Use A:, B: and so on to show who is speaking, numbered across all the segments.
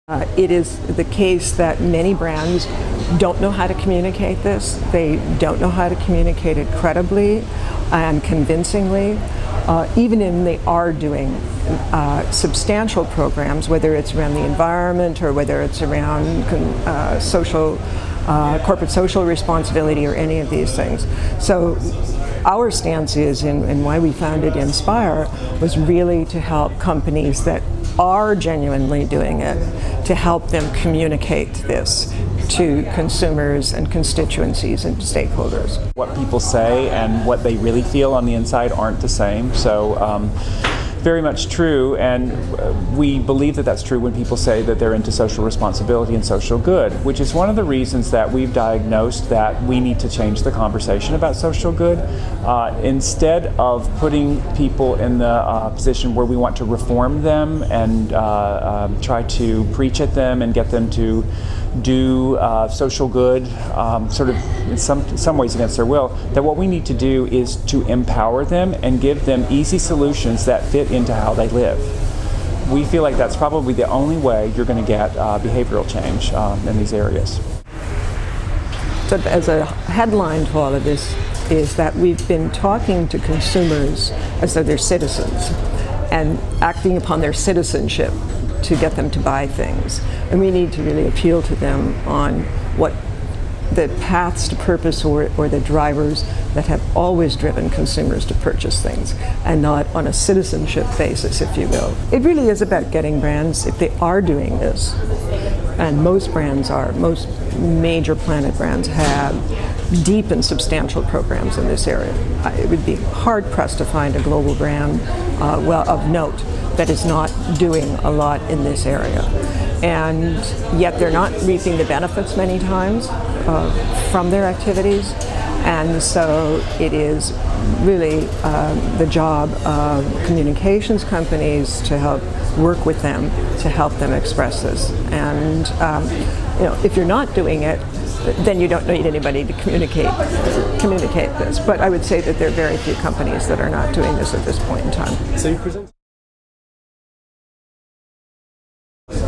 A: It is the case that many brands don't know how to communicate this. They don't know how to communicate it credibly and convincingly. Even when they are doing substantial programs, whether it's around the environment or whether it's around corporate social responsibility or any of these things. So our stance is, and why we founded Inspire, was really to help companies that are genuinely doing it, to help them communicate this to consumers and constituencies and stakeholders.
B: What people say and what they really feel on the inside aren't the same. So very much true, and we believe that that's true when people say that they're into social responsibility and social good, which is one of the reasons that we've diagnosed that we need to change the conversation about social good. Instead of putting people in the position where we want to reform them and try to preach at them and get them to do social good, sort of in some ways against their will, that what we need to do is to empower them and give them easy solutions that fit into how they live. We feel like that's probably the only way you're going to get behavioral change in these areas.
A: So as a headline to all of this is that we've been talking to consumers as though they're citizens and acting upon their citizenship to get them to buy things. And we need to really appeal to them on what the paths to purpose or the drivers that have always driven consumers to purchase things, and not on a citizenship basis, if you will. It really is about getting brands, if they are doing this, and most major planet brands have deep and substantial programs in this area. It would be hard-pressed to find a global brand of note that is not doing a lot in this area. And yet they're not reaping the benefits many times from their activities. And so it is really the job of communications companies to help work with them to help them express this. And if you're not doing it, then you don't need anybody to communicate this. But I would say that there are very few companies that are not doing this at this point in time.
B: So you present.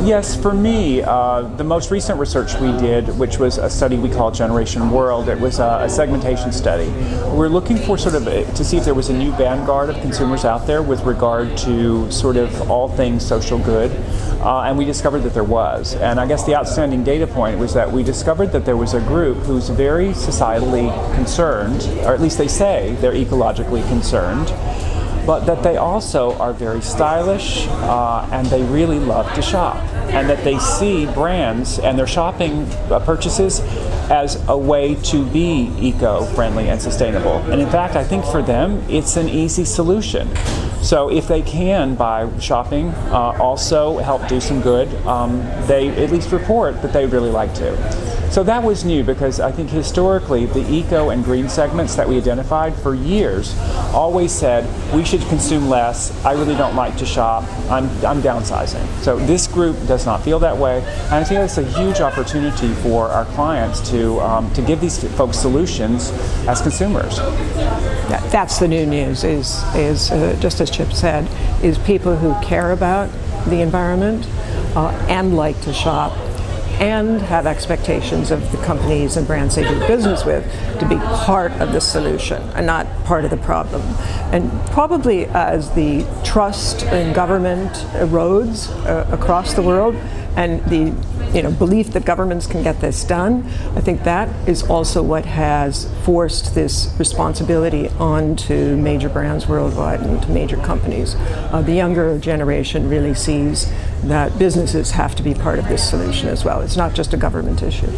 B: Yes, for me, the most recent research we did, which was a study we call Generation World, it was a segmentation study. We're looking for to see if there was a new vanguard of consumers out there with regard to sort of all things social good, and we discovered that there was. And I guess the outstanding data point was that we discovered that there was a group who's very societally concerned, or at least they say they're ecologically concerned, but that they also are very stylish and they really love to shop, and that they see brands and their shopping purchases as a way to be eco-friendly and sustainable. And in fact, I think for them, it's an easy solution. So if they can, by shopping, also help do some good, they at least report that they'd really like to. So that was new, because I think historically the eco and green segments that we identified for years always said we should consume less, I really don't like to shop, I'm downsizing. So this group does not feel that way, and I think it's a huge opportunity for our clients to give these folks solutions as consumers.
A: That's the new news, is just as Chip said, is people who care about the environment and like to shop and have expectations of the companies and brands they do business with to be part of the solution and not part of the problem. And probably as the trust in government erodes across the world, and the belief that governments can get this done, I think that is also what has forced this responsibility onto major brands worldwide and to major companies. The younger generation really sees that businesses have to be part of this solution as well. It's not just a government issue.